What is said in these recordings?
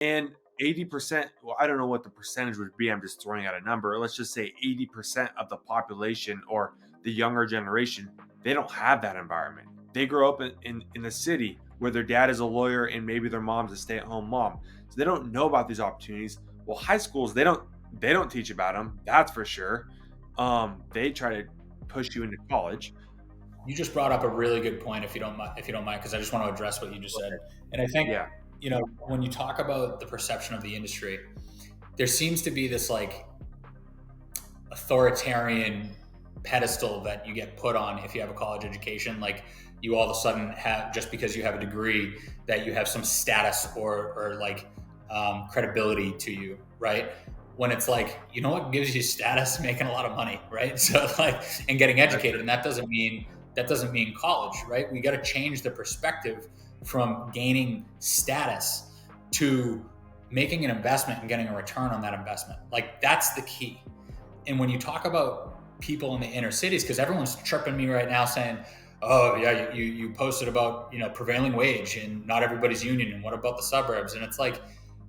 And 80%, well, I don't know what the percentage would be. I'm just throwing out a number. Let's just say 80% of the population or the younger generation, they don't have that environment. They grow up in the city where their dad is a lawyer and maybe their mom's a stay-at-home mom. So they don't know about these opportunities. Well, high schools, they don't teach about them. That's for sure. They try to push you into college. You just brought up a really good point, if you don't mind, because I just want to address what you just said. And I think, Yeah, when you talk about the perception of the industry, there seems to be this like authoritarian pedestal that you get put on if you have a college education. Like you all of a sudden have, just because you have a degree, that you have some status or like credibility to you, right? When it's like, what gives you status? Making a lot of money, right? So like, and getting that's educated, true. and that doesn't mean college, right? We got to change the perspective from gaining status to making an investment and getting a return on that investment. Like that's the key. And when you talk about people in the inner cities, because everyone's tripping me right now saying, "Oh yeah, you posted about prevailing wage and not everybody's union, and what about the suburbs?" And it's like,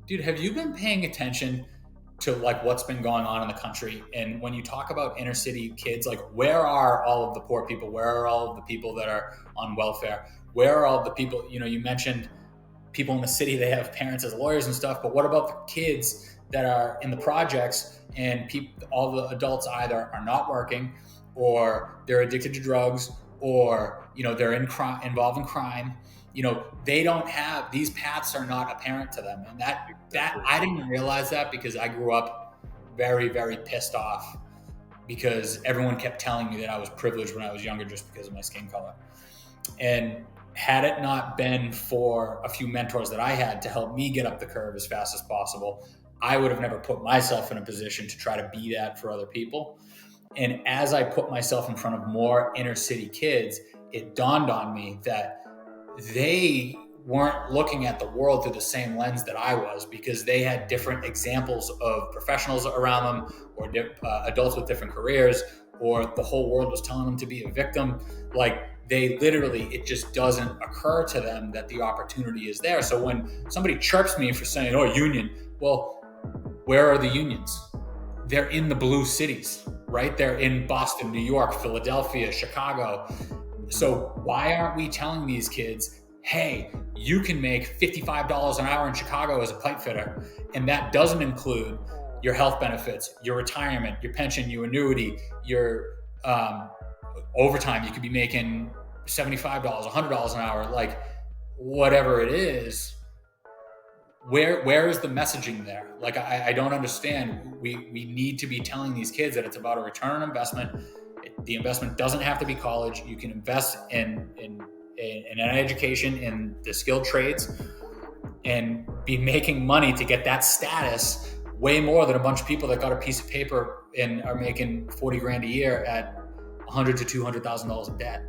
dude, have you been paying attention to like what's been going on in the country? And when you talk about inner city kids, like where are all of the poor people? Where are all of the people that are on welfare? Where are all the people? You mentioned people in the city, they have parents as lawyers and stuff, but what about the kids that are in the projects, and all the adults either are not working, or they're addicted to drugs, or they're involved in crime. They don't have, these paths are not apparent to them. And that Exactly. I didn't realize that, because I grew up very, very pissed off because everyone kept telling me that I was privileged when I was younger just because of my skin color. And had it not been for a few mentors that I had to help me get up the curve as fast as possible, I would have never put myself in a position to try to be that for other people. And as I put myself in front of more inner city kids, it dawned on me that they weren't looking at the world through the same lens that I was, because they had different examples of professionals around them, or adults with different careers, or the whole world was telling them to be a victim. Like they literally, it just doesn't occur to them that the opportunity is there. So when somebody chirps me for saying, "Oh, union," well, where are the unions? They're in the blue cities, right? They're in Boston, New York, Philadelphia, Chicago. So why aren't we telling these kids, hey, you can make $55 an hour in Chicago as a pipe fitter, and that doesn't include your health benefits, your retirement, your pension, your annuity, your overtime. You could be making $75, $100 an hour, like whatever it is. Where is the messaging there? Like I don't understand. We need to be telling these kids that it's about a return on investment. The investment doesn't have to be college. You can invest in an education in the skilled trades and be making money to get that status, way more than a bunch of people that got a piece of paper and are making 40 grand a year at 100 to $200,000 in debt.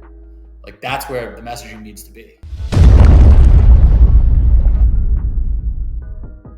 Like that's where the messaging needs to be.